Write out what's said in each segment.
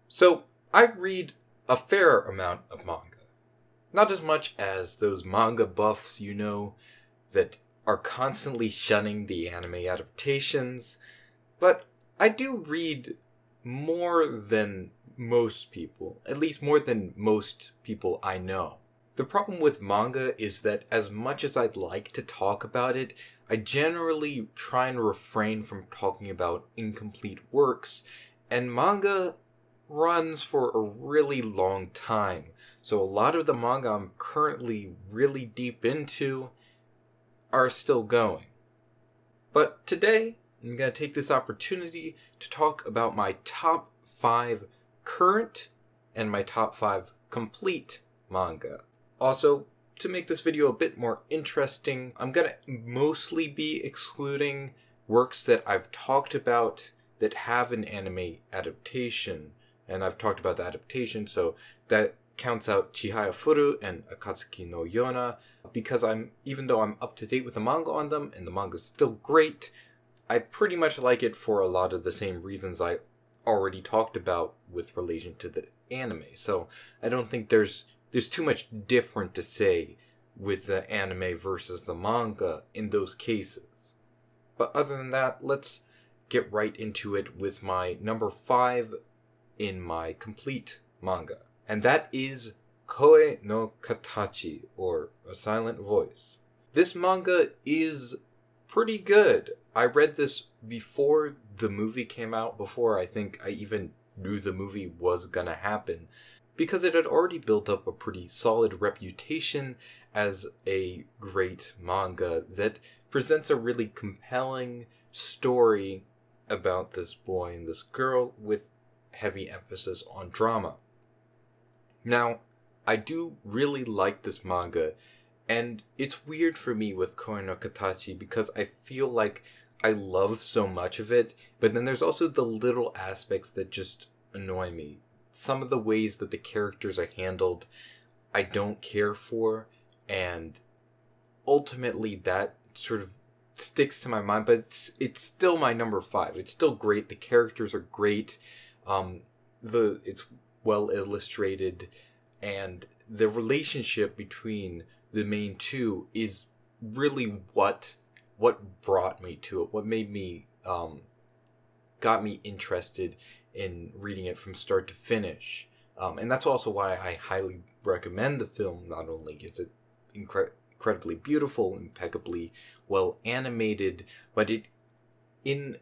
So, I read a fair amount of manga. Not as much as those manga buffs, that are constantly shunning the anime adaptations, but I do read more than most people, at least more than most people I know. The problem with manga is that as much as I'd like to talk about it, I generally try and refrain from talking about incomplete works, and manga runs for a really long time. So a lot of the manga I'm currently really deep into are still going. But today, I'm going to take this opportunity to talk about my top 5 current and my top 5 complete manga. Also, to make this video a bit more interesting, I'm going to mostly be excluding works that I've talked about that have an anime adaptation. And I've talked about the adaptation, so that counts out Chihaya Furu and Akatsuki no Yona, because even though I'm up to date with the manga on them, and the manga's still great, I pretty much like it for a lot of the same reasons I already talked about with relation to the anime. So I don't think there's too much different to say with the anime versus the manga in those cases. But other than that, let's get right into it with my number 5 in my complete manga. And that is Koe no Katachi, or A Silent Voice. This manga is pretty good. I read this before the movie came out, before I think I even knew the movie was gonna happen, because it had already built up a pretty solid reputation as a great manga that presents a really compelling story about this boy and this girl with heavy emphasis on drama. Now, I do really like this manga, and it's weird for me with Koe no Katachi because I feel like I love so much of it, but then there's also the little aspects that just annoy me. Some of the ways that the characters are handled, I don't care for, and ultimately that sort of sticks to my mind, but it's still my number 5. It's still great. The characters are great. It's well illustrated, and the relationship between the main two is really what brought me to it. What made me got me interested in reading it from start to finish, and that's also why I highly recommend the film. Not only is it incredibly beautiful, impeccably well animated, but in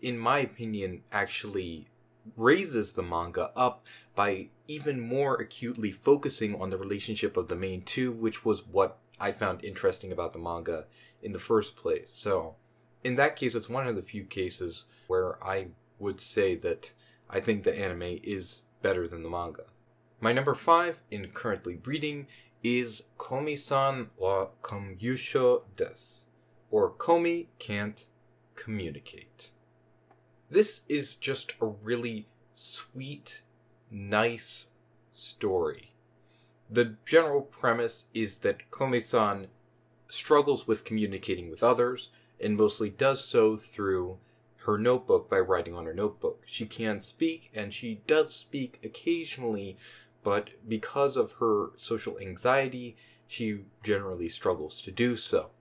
my opinion, actually raises the manga up by even more acutely focusing on the relationship of the main two, which was what I found interesting about the manga in the first place. So, in that case, it's one of the few cases where I would say that I think the anime is better than the manga. My number 5 in currently reading is Komi-san wa Komyusho desu, or Komi Can't Communicate. This is just a really sweet, nice story. The general premise is that Komi-san struggles with communicating with others, and mostly does so through her notebook by writing on her notebook. She can speak, and she does speak occasionally, but because of her social anxiety, she generally struggles to do so.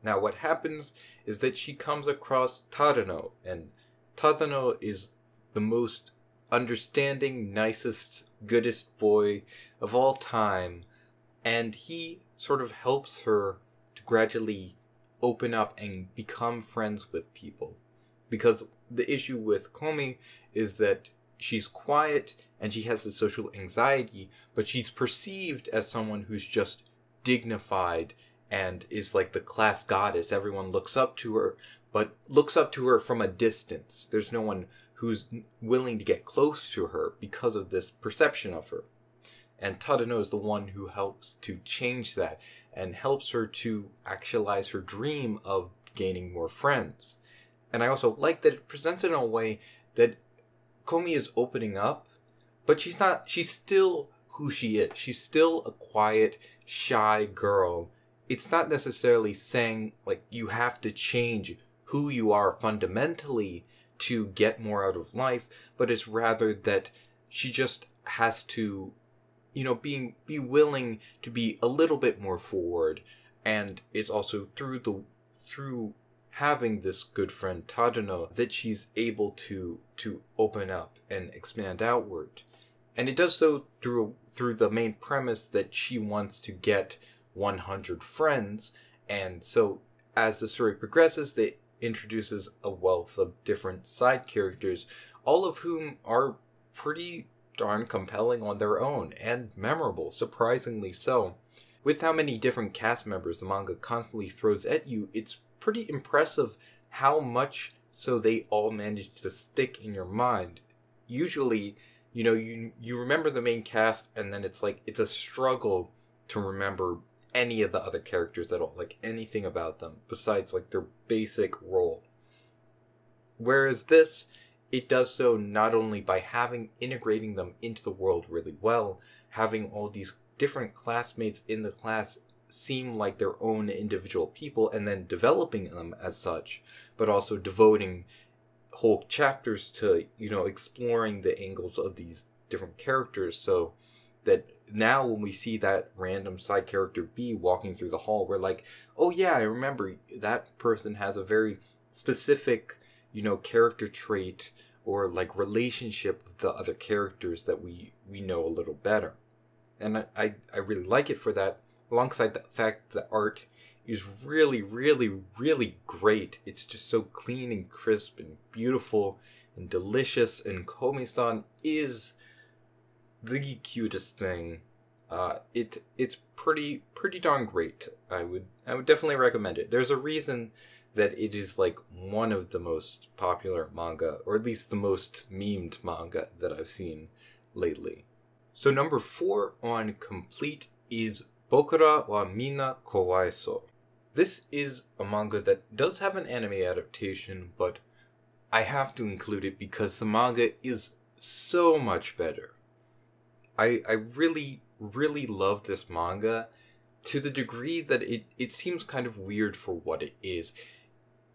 Now what happens is that she comes across Tadano, and Tadano is the most understanding, nicest, goodest boy of all time, and he sort of helps her to gradually open up and become friends with people. Because the issue with Komi is that she's quiet and she has the social anxiety, but she's perceived as someone who's just dignified and is like the class goddess. Everyone looks up to her, but looks up to her from a distance. There's no one who's willing to get close to her because of this perception of her. And Tadano is the one who helps to change that and helps her to actualize her dream of gaining more friends. And I also like that it presents it in a way that Komi is opening up, but she's still who she is. She's still a quiet, shy girl. It's not necessarily saying, like, you have to change who you are fundamentally to get more out of life, but it's rather that she just has to, be willing to be a little bit more forward. And it's also through having this good friend Tadano that she's able to open up and expand outward. And it does so through the main premise that she wants to get 100 friends. And so as the story progresses, it introduces a wealth of different side characters, all of whom are pretty darn compelling on their own and memorable, surprisingly so. With how many different cast members the manga constantly throws at you, it's pretty impressive how much so they all manage to stick in your mind. Usually, you remember the main cast, and then it's a struggle to remember any of the other characters at all, like anything about them besides like their basic role. Whereas this, it does so not only by integrating them into the world really well, having all these different classmates in the class seem like their own individual people and then developing them as such, but also devoting whole chapters to, exploring the angles of these different characters, so that now when we see that random side character B walking through the hall, we're like, oh yeah, I remember that person has a very specific, character trait or like relationship with the other characters that we know a little better. And I really like it for that, alongside the fact that the art is really, really, really great. It's just so clean and crisp and beautiful and delicious, and Komi-san is the cutest thing. It's pretty darn great. I would definitely recommend it. There's a reason that it is like one of the most popular manga, or at least the most memed manga that I've seen lately. So number 4 on complete is Bokura wa Minna Kawaiso. This is a manga that does have an anime adaptation, but I have to include it because the manga is so much better. I really, really love this manga to the degree that it seems kind of weird for what it is.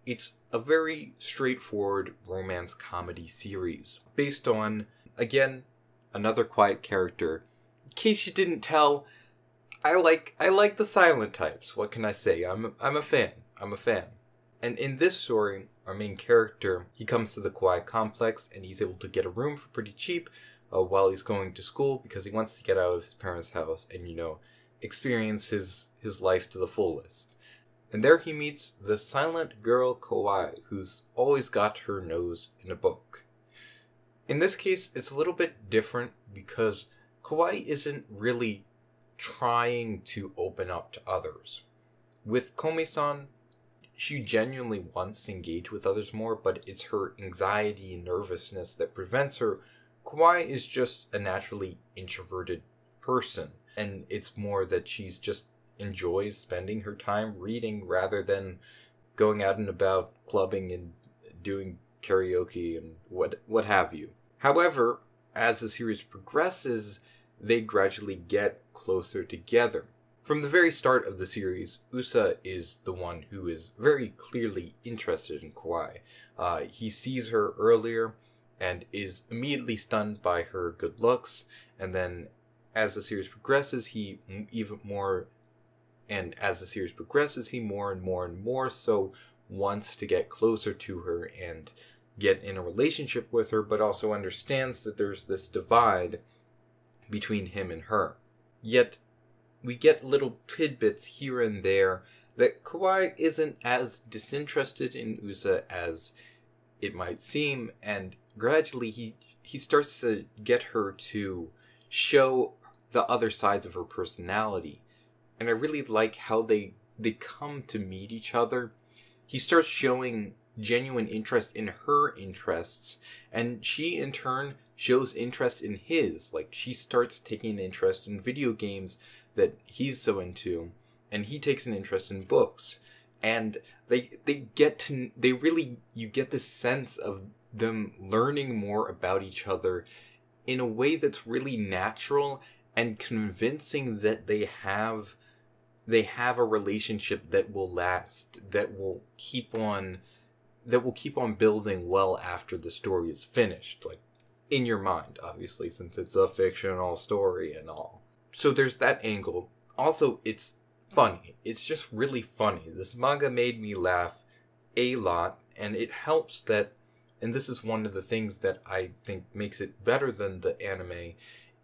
It's a very straightforward romance comedy series based on, again, another quiet character. In case you didn't tell, I like the silent types. What can I say? I'm a fan. And in this story, our main character, he comes to the Kawaii complex and he's able to get a room for pretty cheap while he's going to school because he wants to get out of his parents' house and, experience his life to the fullest. And there he meets the silent girl Kawaii, who's always got her nose in a book. In this case, it's a little bit different because Kawaii isn't really trying to open up to others. With Komi-san, she genuinely wants to engage with others more, but it's her anxiety and nervousness that prevents her. Kawaii is just a naturally introverted person, and it's more that she's just enjoys spending her time reading rather than going out and about clubbing and doing karaoke and what have you. However, as the series progresses, they gradually get closer together. From the very start of the series, Usa is the one who is very clearly interested in Kawaii. He sees her earlier and is immediately stunned by her good looks, and then as the series progresses, he more and more so wants to get closer to her and get in a relationship with her, but also understands that there's this divide between him and her. Yet, we get little tidbits here and there that Kawaii isn't as disinterested in Usa as it might seem, and gradually he starts to get her to show the other sides of her personality. And I really like how they come to meet each other. He starts showing genuine interest in her interests, and she in turn shows interest in his. Like, she starts taking an interest in video games that he's so into, and he takes an interest in books. And you get this sense of them learning more about each other in a way that's really natural and convincing that they have a relationship that will last, that will keep on that will keep on building well after the story is finished, like in your mind, obviously, since it's a fictional story and all. So there's that angle. Also, it's funny. It's just really funny. This manga made me laugh a lot, and it helps that, and this is one of the things that I think makes it better than the anime,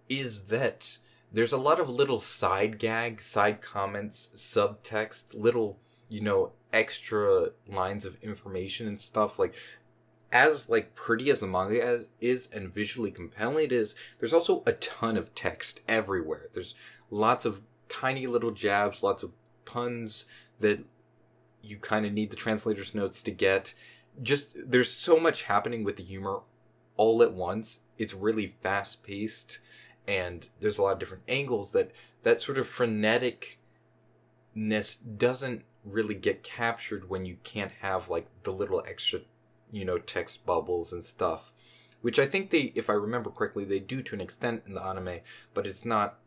is that there's a lot of little side gags, side comments, subtext, little, extra lines of information and stuff. Like, as pretty as the manga is and visually compelling it is, there's also a ton of text everywhere. There's lots of tiny little jabs, lots of puns that you kind of need the translator's notes to get. Just, there's so much happening with the humor all at once. It's really fast-paced, and there's a lot of different angles that sort of freneticness doesn't really get captured when you can't have, the little extra, text bubbles and stuff. Which I think they, if I remember correctly, they do to an extent in the anime, but it's not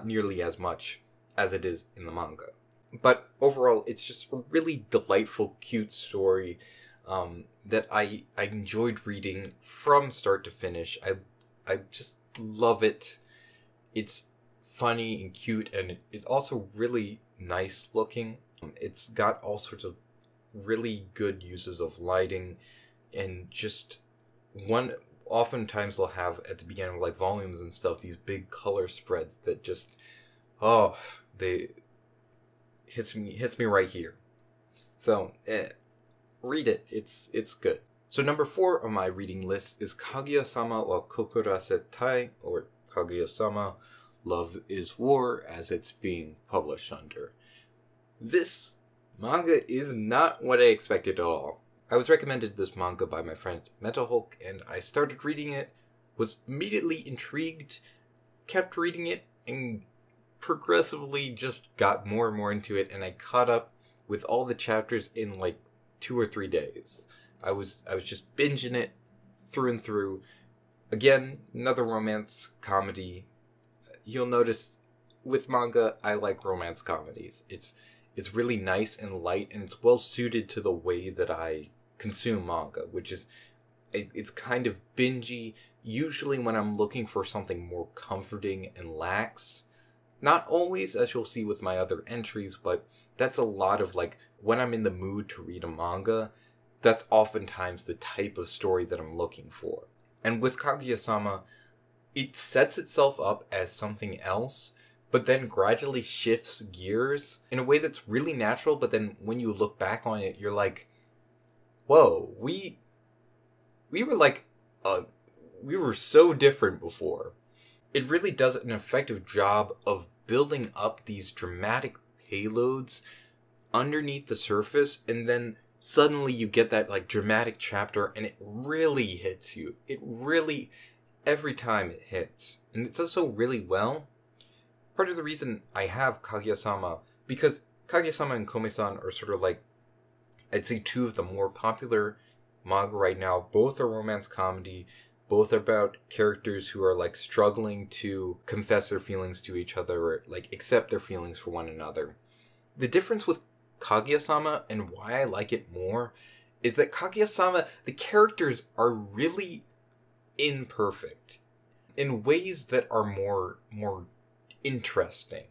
nearly as much as it is in the manga. But overall, it's just a really delightful, cute story that I enjoyed reading from start to finish. I just love it. It's funny and cute, and it's also really nice looking. It's got all sorts of really good uses of lighting, and just oftentimes they'll have at the beginning of volumes and stuff these big color spreads that just they hits me right here. So read it. It's good. So number 4 on my reading list is Kaguya-sama wa Kokurasetai, or Kaguya-sama Love is War, as it's being published under. This manga is not what I expected at all. I was recommended this manga by my friend Metal Hulk, and I started reading it, was immediately intrigued, kept reading it, and progressively just got more and more into it, and I caught up with all the chapters in 2 or 3 days. I was just binging it through and through. Again, another romance comedy. You'll notice with manga, I like romance comedies. It's really nice and light, and it's well suited to the way that I consume manga, which is, it's kind of bingey, usually when I'm looking for something more comforting and lax. Not always, as you'll see with my other entries, but that's a lot of when I'm in the mood to read a manga, that's oftentimes the type of story that I'm looking for. And with Kaguya-sama, it sets itself up as something else, but then gradually shifts gears in a way that's really natural, but then when you look back on it, you're like, whoa, we were so different before. It really does an effective job of building up these dramatic payloads underneath the surface, and then suddenly you get that dramatic chapter, and it really hits you. It really, every time it hits. And it does so really well. Part of the reason I have Kaguya-sama, because Kaguya-sama and Kome-san are sort of I'd say 2 of the more popular manga right now. Both are romance comedy. Both are about characters who are struggling to confess their feelings to each other, or accept their feelings for one another. The difference with Kaguya-sama, and why I like it more, is that Kaguya-sama, the characters are really imperfect in ways that are more interesting.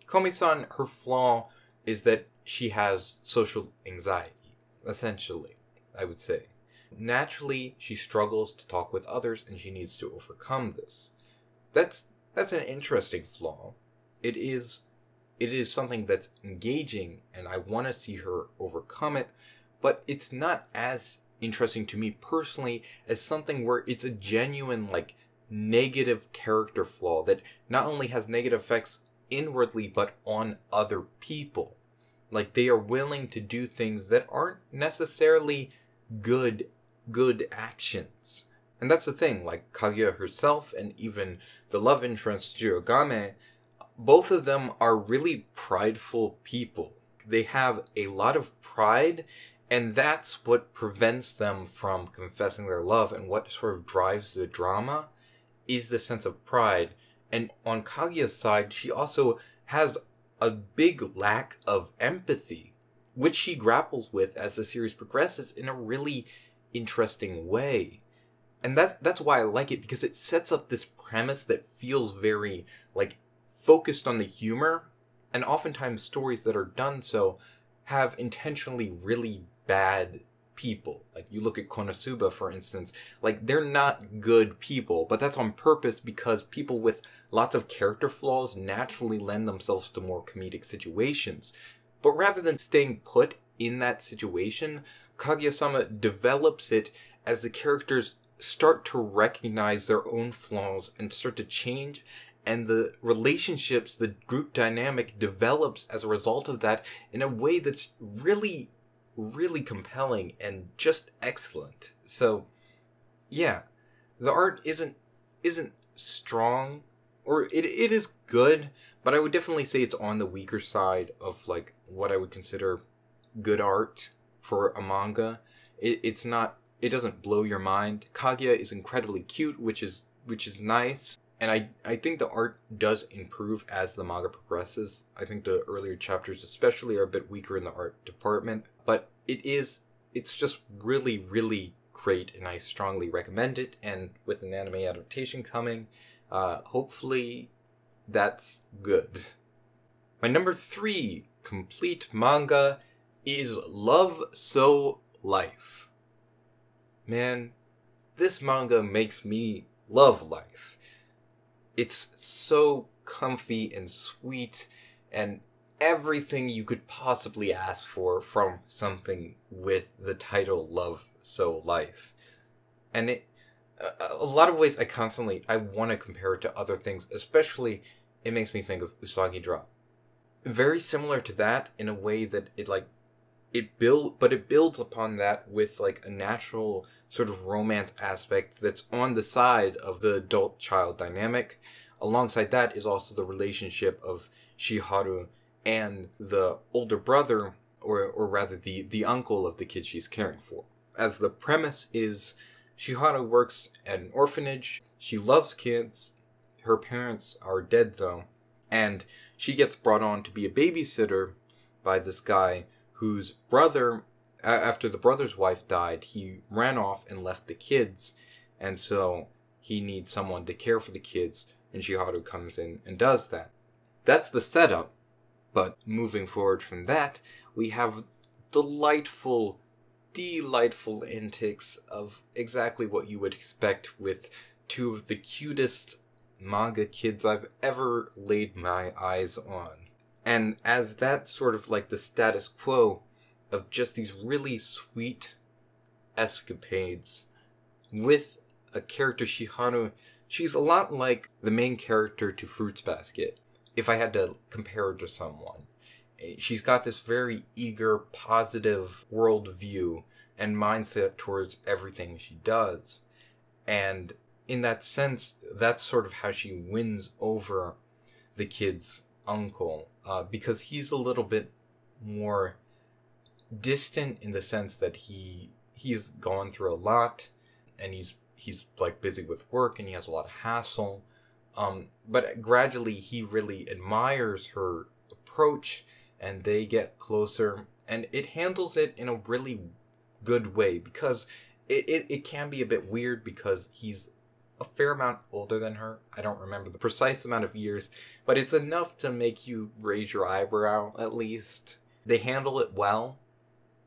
Komi-san, her flaw is that she has social anxiety, essentially, I would say. Naturally, she struggles to talk with others, and she needs to overcome this. That's an interesting flaw. It is something that's engaging, and I want to see her overcome it, but it's not as interesting to me personally as something where it's a genuine, negative character flaw that not only has negative effects inwardly, but on other people. They are willing to do things that aren't necessarily good actions. And that's the thing, Kaguya herself, and even the love interest, Jirogame, both of them are really prideful people. They have a lot of pride, and that's what prevents them from confessing their love, and what sort of drives the drama is the sense of pride. And on Kaguya's side, she also has a big lack of empathy, which she grapples with as the series progresses in a really interesting way. And that's why I like it, because it sets up this premise that feels very, like, focused on the humor, and oftentimes stories that are done so have intentionally really bad people. Like, you look at Konosuba, for instance, like, they're not good people, but that's on purpose because people with lots of character flaws naturally lend themselves to more comedic situations. But rather than staying put in that situation, Kaguya-sama develops it as the characters start to recognize their own flaws and start to change, and the relationships, the group dynamic develops as a result of that in a way that's really, really compelling and just excellent. So, yeah, the art isn't strong, or it is good, but I would definitely say it's on the weaker side of, like, what I would consider good art for a manga. It's not, it doesn't blow your mind. Kaguya is incredibly cute, which is nice. And I think the art does improve as the manga progresses. I think the earlier chapters especially are a bit weaker in the art department. But it's just really, really great, and I strongly recommend it. And with an anime adaptation coming, hopefully that's good. My number 3 complete manga is Love So Life. Man, this manga makes me love life. It's so comfy and sweet, and everything you could possibly ask for from something with the title Love So Life. And a lot of ways I want to compare it to other things, especially it makes me think of Usagi Drop. Very similar to that in a way that it builds upon that with, like, a natural sort of romance aspect that's on the side of the adult-child dynamic. Alongside that is also the relationship of Shiharu and the older brother, or rather the uncle of the kid she's caring for. As the premise is, Shiharu works at an orphanage. She loves kids. Her parents are dead, though. And she gets brought on to be a babysitter by this guy whose brother, after the brother's wife died, he ran off and left the kids. And so he needs someone to care for the kids, and Shiharu comes in and does that. That's the setup. But moving forward from that, we have delightful antics of exactly what you would expect with two of the cutest manga kids I've ever laid my eyes on. And as that's sort of like the status quo of just these really sweet escapades with a character, Shiharu, she's a lot like the main character to Fruits Basket, if I had to compare her to someone. She's got this very eager, positive worldview and mindset towards everything she does. And in that sense, that's sort of how she wins over the kid's uncle, because he's a little bit more distant in the sense that he's gone through a lot, and he's like busy with work, and he has a lot of hassle. But gradually he really admires her approach, and they get closer, and it handles it in a really good way, because it can be a bit weird because he's a fair amount older than her. I don't remember the precise amount of years, but it's enough to make you raise your eyebrow, at least. They handle it well,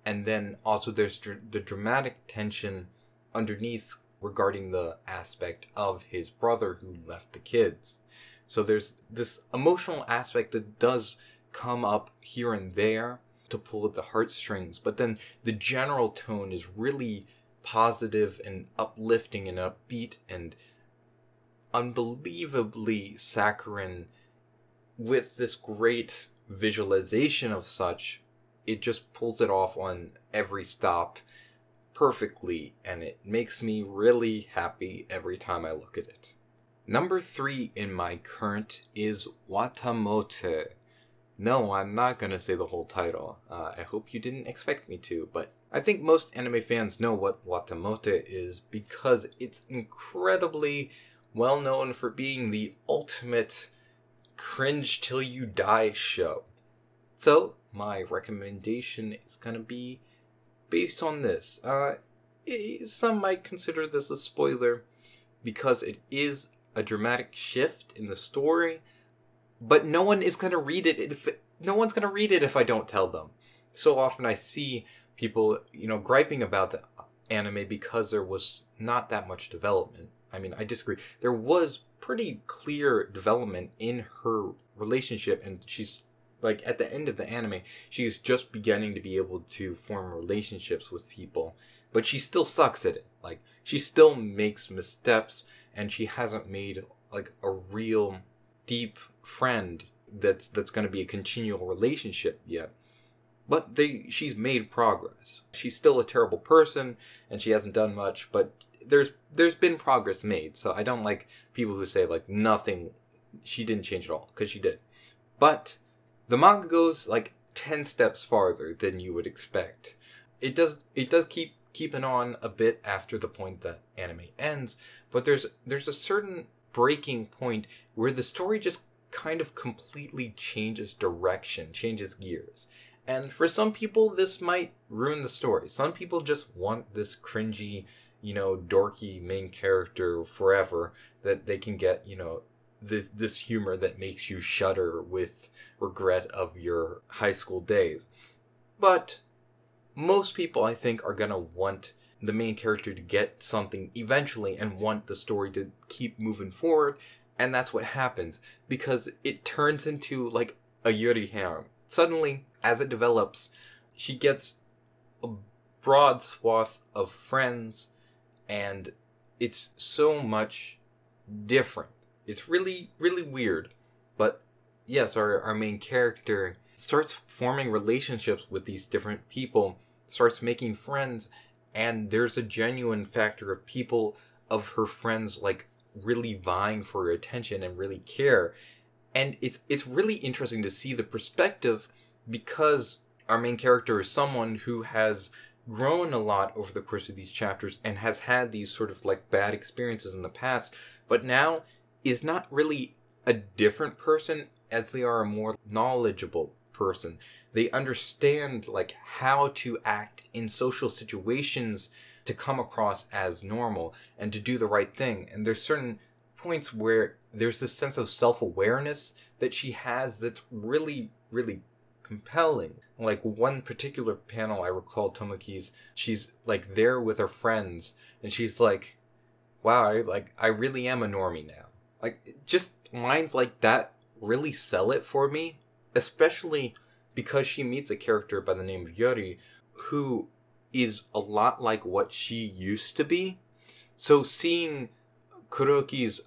and then also there's the dramatic tension underneath regarding the aspect of his brother who left the kids. So there's this emotional aspect that does come up here and there to pull at the heartstrings, but then the general tone is really positive and uplifting and upbeat and unbelievably saccharine, with this great visualization of such. It just pulls it off on every stop perfectly, and it makes me really happy every time I look at it. Number 3 in my current is Watamote. No, I'm not gonna say the whole title. I hope you didn't expect me to, but I think most anime fans know what Watamote is because it's incredibly well known for being the ultimate cringe till you die show. So, my recommendation is going to be based on this. Some might consider this a spoiler because it is a dramatic shift in the story, but no one is going to read it. No one's going to read it if I don't tell them. So often I see people, griping about the anime because there was not that much development. I mean, I disagree. There was pretty clear development in her relationship, and she's like at the end of the anime, she's just beginning to be able to form relationships with people, but she still sucks at it. Like, she still makes missteps, and she hasn't made like a real deep friend that's going to be a continual relationship yet. But she's made progress. She's still a terrible person, and she hasn't done much, but there's been progress made. So I don't like people who say like nothing, she didn't change at all, because she did. But the manga goes like 10 steps farther than you would expect. It does keep keeping on a bit after the point that anime ends, but there's a certain breaking point where the story just kind of completely changes direction, changes gears. And for some people, this might ruin the story. Some people just want this cringy, dorky main character forever, that they can get, this humor that makes you shudder with regret of your high school days. But most people, I think, are going to want the main character to get something eventually and want the story to keep moving forward. And that's what happens, because it turns into like a Yuri harem. Suddenly, as it develops, she gets a broad swath of friends, and it's so much different. It's really, really weird. But yes, our main character starts forming relationships with these different people, starts making friends, and there's a genuine factor of people, of her friends, like really vying for her attention and really care. And it's really interesting to see the perspective, because our main character is someone who has grown a lot over the course of these chapters and has had these sort of like bad experiences in the past, but now is not really a different person as they are a more knowledgeable person. They understand like how to act in social situations to come across as normal and to do the right thing. And there's certain points where there's this sense of self-awareness that she has that's really, really compelling. Like one particular panel I recall, Tomoki's, she's like there with her friends, and she's like, wow, I really am a normie now. Like, just lines like that really sell it for me, especially because she meets a character by the name of Yuri, who is a lot like what she used to be. So seeing Kuroki's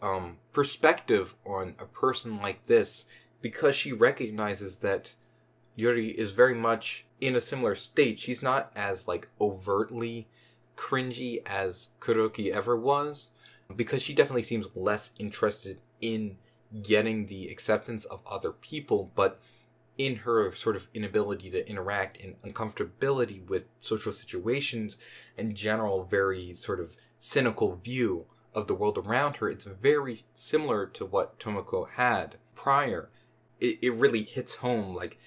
perspective on a person like this, because she recognizes that Yuri is very much in a similar state. She's not as like overtly cringy as Kuroki ever was, because she definitely seems less interested in getting the acceptance of other people, but in her sort of inability to interact and uncomfortability with social situations and general very sort of cynical view of the world around her. It's very similar to what Tomoko had prior. It really hits home, like,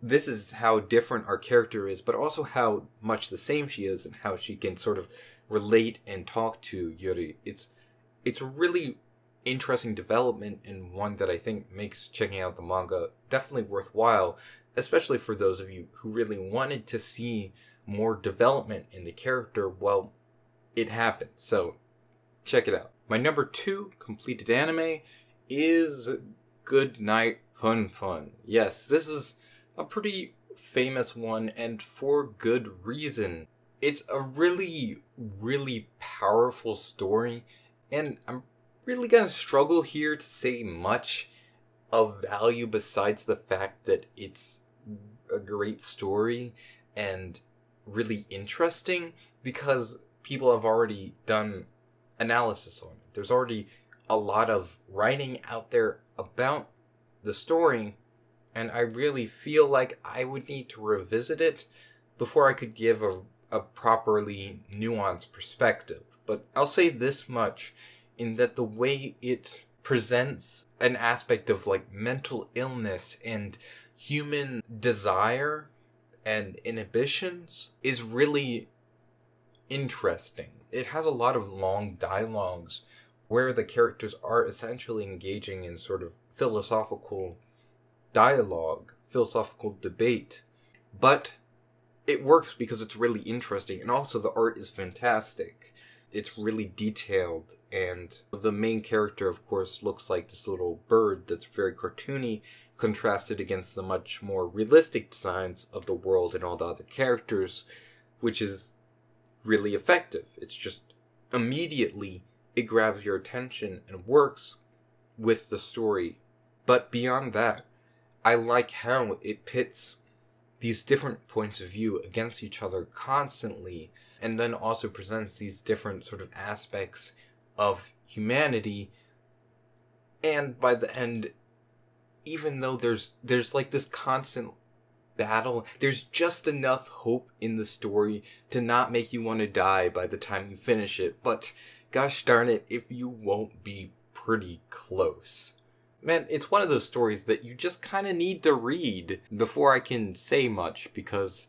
this is how different our character is, but also how much the same she is, and how she can sort of relate and talk to Yuri. It's a really interesting development, and one that I think makes checking out the manga definitely worthwhile, especially for those of you who really wanted to see more development in the character. Well, it happened, so check it out. My number 2 completed anime is Good Night Fun Fun. Yes, this is a pretty famous one, and for good reason. It's a really, really powerful story, and I'm really gonna struggle here to say much of value besides the fact that it's a great story and really interesting, because people have already done analysis on it. There's already a lot of writing out there about the story, and I really feel like I would need to revisit it before I could give a properly nuanced perspective. But I'll say this much, in that the way it presents an aspect of like mental illness and human desire and inhibitions is really interesting. It has a lot of long dialogues where the characters are essentially engaging in sort of philosophical dialogue, philosophical debate. But it works because it's really interesting, and also the art is fantastic. It's really detailed, and the main character, of course, looks like this little bird that's very cartoony, contrasted against the much more realistic designs of the world and all the other characters, which is really effective. It's just immediately it grabs your attention and works with the story. But beyond that, I like how it pits these different points of view against each other constantly, and then also presents these different sort of aspects of humanity. And by the end, even though there's like this constant battle, there's just enough hope in the story to not make you want to die by the time you finish it. But gosh darn it, if you won't be pretty close. Man, it's one of those stories that you just kind of need to read before I can say much, because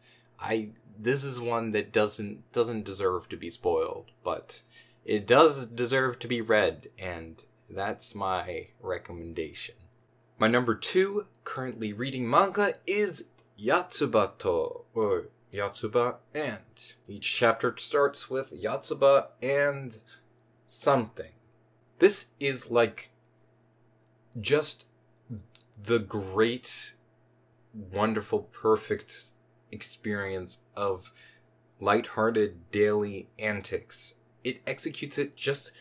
this is one that doesn't deserve to be spoiled, but it does deserve to be read, and that's my recommendation. My number 2 currently reading manga is Yatsubato, or Yatsuba and. Each chapter starts with Yatsuba and something. This is like just the great, wonderful, perfect experience of lighthearted daily antics. It executes it just...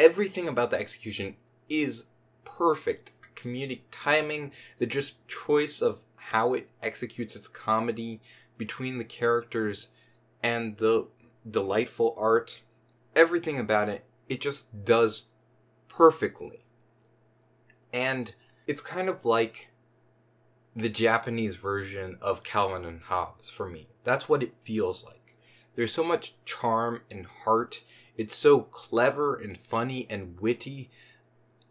everything about the execution is perfect. The comedic timing, the just choice of how it executes its comedy between the characters, and the delightful art. Everything about it, it just does perfectly. And it's kind of like the Japanese version of Calvin and Hobbes for me. That's what it feels like. There's so much charm and heart. It's so clever and funny and witty,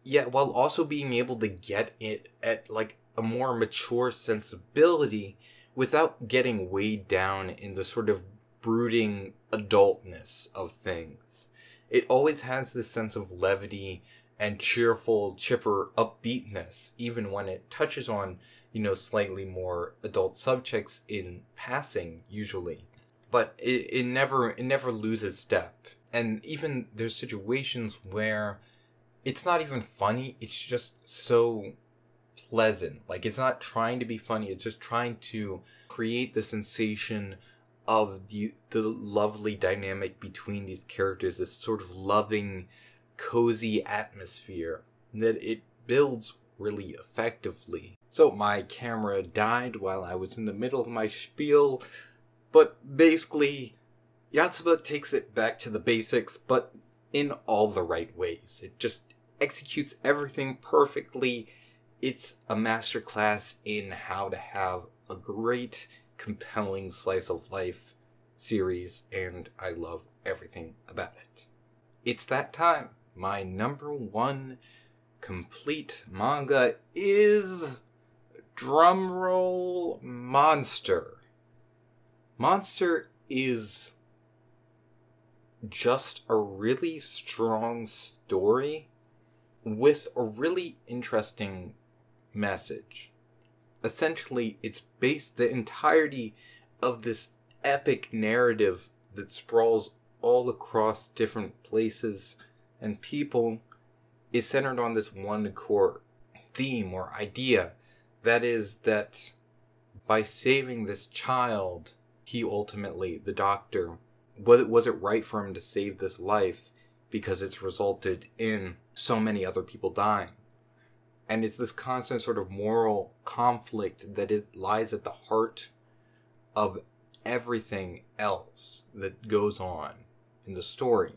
yet while also being able to get it at like a more mature sensibility without getting weighed down in the sort of brooding adultness of things. It always has this sense of levity and cheerful, chipper upbeatness, even when it touches on, slightly more adult subjects in passing, usually. But it never loses step. And even there's situations where it's not even funny, it's just so pleasant. Like, it's not trying to be funny, it's just trying to create the sensation of the lovely dynamic between these characters, this sort of loving, cozy atmosphere that it builds really effectively. So my camera died while I was in the middle of my spiel, but basically Yatsuba takes it back to the basics, but in all the right ways. It just executes everything perfectly. It's a masterclass in how to have a great, compelling slice of life series, and I love everything about it. It's that time. My number 1 complete manga is, drumroll, Monster. Monster is just a really strong story with a really interesting message. Essentially, it's based the entirety of this epic narrative that sprawls all across different places and people is centered on this one core theme or idea. That is that by saving this child, he ultimately, the doctor, was it right for him to save this life because it's resulted in so many other people dying? And it's this constant sort of moral conflict that lies at the heart of everything else that goes on in the story.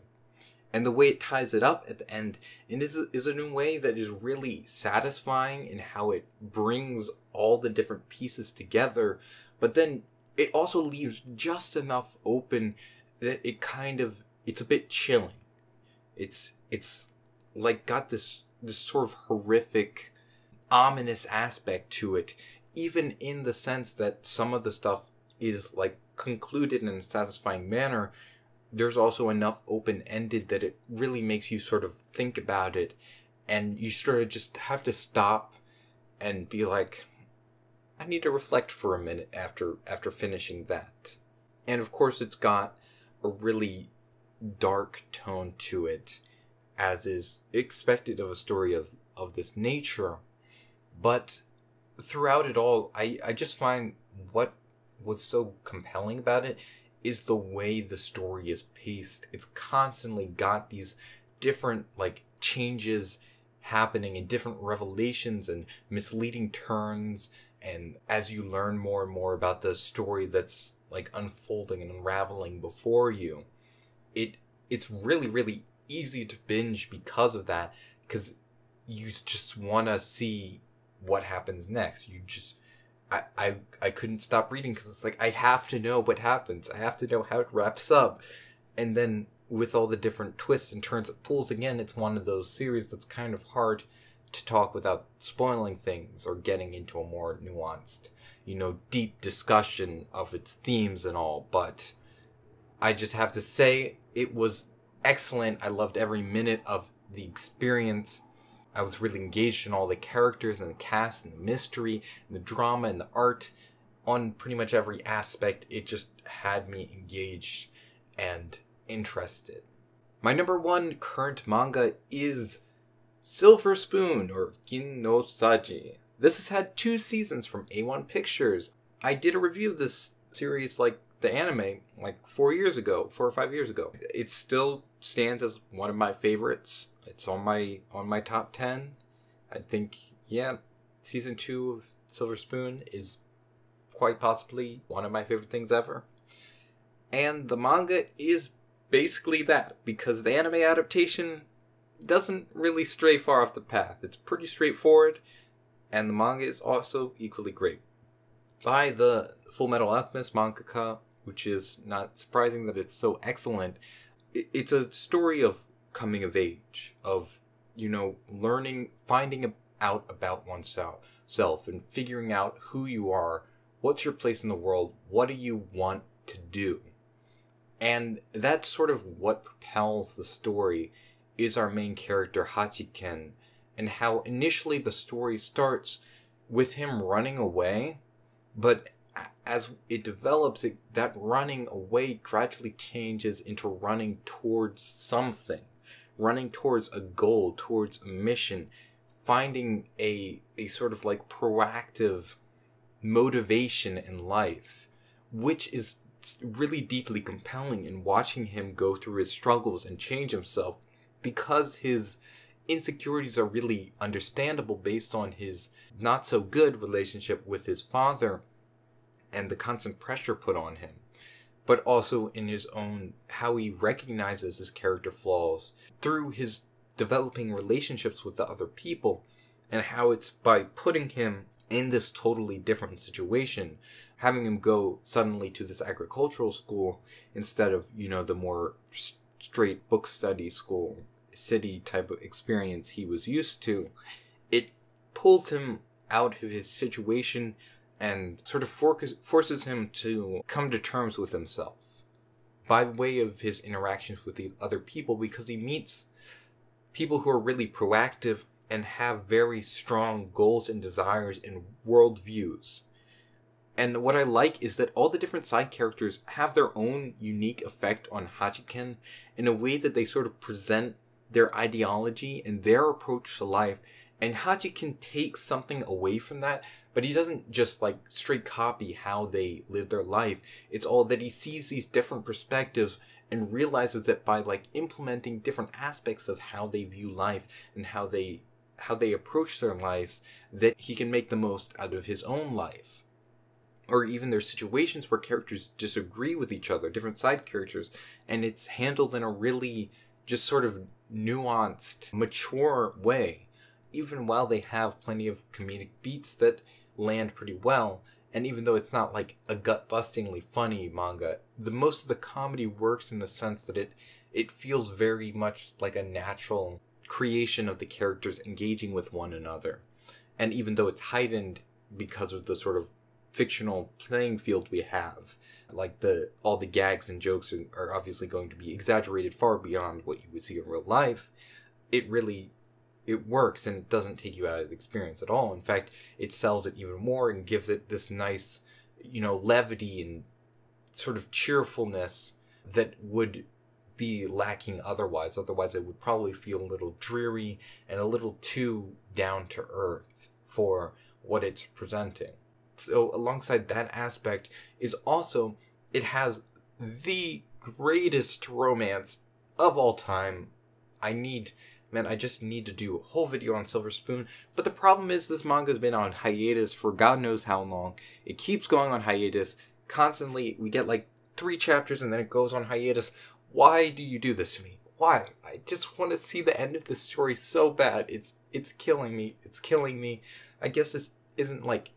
And the way it ties it up at the end is in a way that is really satisfying in how it brings all the different pieces together, but then it also leaves just enough open that it's a bit chilling. It's like got this sort of horrific, ominous aspect to it, even in the sense that some of the stuff is like concluded in a satisfying manner, there's also enough open-ended that it really makes you sort of think about it, and you sort of just have to stop and be like, I need to reflect for a minute after finishing that. And of course it's got a really dark tone to it, as is expected of a story of this nature. But throughout it all, I just find what was so compelling about it is the way the story is paced. It's constantly got these different like changes happening and different revelations and misleading turns, and as you learn more and more about the story that's like unfolding and unraveling before you, it's really, really easy to binge because of that, because you just want to see what happens next. You just I couldn't stop reading because it's like, I have to know what happens. I have to know how it wraps up. And then with all the different twists and turns it pulls, again, it's one of those series that's kind of hard to talk without spoiling things or getting into a more nuanced, deep discussion of its themes and all. But I just have to say, it was excellent. I loved every minute of the experience. I was really engaged in all the characters and the cast and the mystery and the drama and the art. On pretty much every aspect, it just had me engaged and interested. My number one current manga is Silver Spoon, or Kin no Saji. This has had 2 seasons from A1 Pictures. I did a review of this series, like the anime, like 4 or 5 years ago. It still stands as one of my favorites. It's on my top 10. I think, yeah, season 2 of Silver Spoon is quite possibly one of my favorite things ever. And the manga is basically that, because the anime adaptation doesn't really stray far off the path. It's pretty straightforward, and the manga is also equally great. By the Full Metal Alchemist mangaka, which is not surprising that it's so excellent. It's a story of coming of age, of, learning, finding out about oneself and figuring out who you are, what's your place in the world, what do you want to do. And that's sort of what propels the story, is our main character Hachiken, and how initially the story starts with him running away, but as it develops, that running away gradually changes into running towards something, running towards a goal, towards a mission, finding a sort of like proactive motivation in life, which is really deeply compelling in watching him go through his struggles and change himself, because his insecurities are really understandable based on his not so good relationship with his father and the constant pressure put on him, but also in his own, how he recognizes his character flaws through his developing relationships with the other people, and how it's by putting him in this totally different situation, having him go suddenly to this agricultural school instead of, the more straight book study school, city type of experience he was used to, it pulls him out of his situation and sort of forces him to come to terms with himself by way of his interactions with the other people, because he meets people who are really proactive and have very strong goals and desires and worldviews. And what I like is that all the different side characters have their own unique effect on Hachiken in a way that they sort of present their ideology and their approach to life, and Hachiken takes something away from that, but he doesn't just like straight copy how they live their life. It's all that he sees these different perspectives and realizes that by like implementing different aspects of how they view life and how they approach their lives, that he can make the most out of his own life. Or even there's situations where characters disagree with each other, different side characters, and it's handled in a really just sort of nuanced, mature way, even while they have plenty of comedic beats that land pretty well. And even though it's not like a gut-bustingly funny manga, most of the comedy works in the sense that it feels very much like a natural creation of the characters engaging with one another. And even though it's heightened because of the sort of fictional playing field we have. Like all the gags and jokes are obviously going to be exaggerated far beyond what you would see in real life. It works, and it doesn't take you out of the experience at all. In fact, it sells it even more and gives it this nice, levity and sort of cheerfulness that would be lacking otherwise. Otherwise, it would probably feel a little dreary and a little too down to earth for what it's presenting. So alongside that aspect is also, it has the greatest romance of all time. I just need to do a whole video on Silver Spoon. But the problem is this manga's been on hiatus for God knows how long. It keeps going on hiatus. Constantly, we get like 3 chapters and then it goes on hiatus. Why do you do this to me? Why? I just want to see the end of this story so bad. It's killing me. It's killing me. I guess this isn't like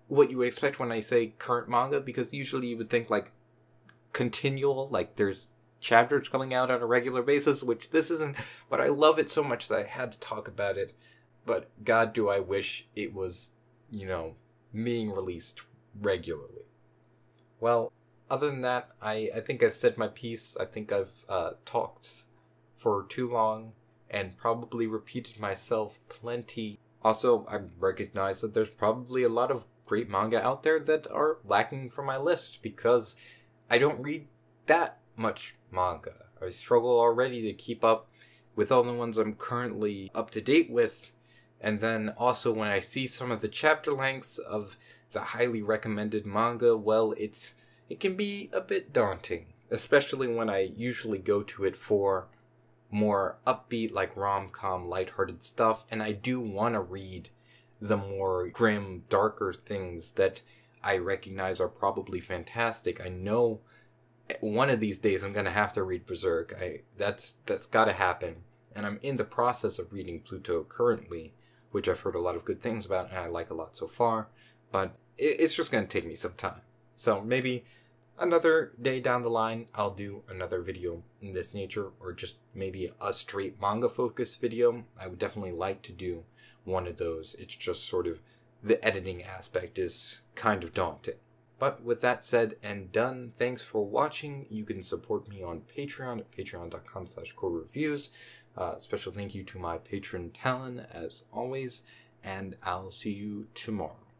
what you would expect when I say current manga, because usually you would think like continual, like there's chapters coming out on a regular basis, which this isn't, but I love it so much that I had to talk about it. But God, do I wish it was, being released regularly. Well, other than that, I think I've said my piece. I think I've talked for too long and probably repeated myself plenty. Also, I recognize that there's probably a lot of great manga out there that are lacking from my list because I don't read that much manga. I struggle already to keep up with all the ones I'm currently up to date with, and then also when I see some of the chapter lengths of the highly recommended manga, well, it can be a bit daunting, especially when I usually go to it for more upbeat, like rom-com, lighthearted stuff, and I do want to read the more grim, darker things that I recognize are probably fantastic. I know one of these days I'm going to have to read Berserk. That's got to happen. And I'm in the process of reading Pluto currently, which I've heard a lot of good things about and I like a lot so far. But it's just going to take me some time. So maybe another day down the line, I'll do another video in this nature, or just maybe a straight manga-focused video. I would definitely like to do one of those. It's just sort of the editing aspect is kind of daunting. But with that said and done, thanks for watching. You can support me on Patreon at patreon.com/KoReviews. Special thank you to my patron Talon, as always, and I'll see you tomorrow.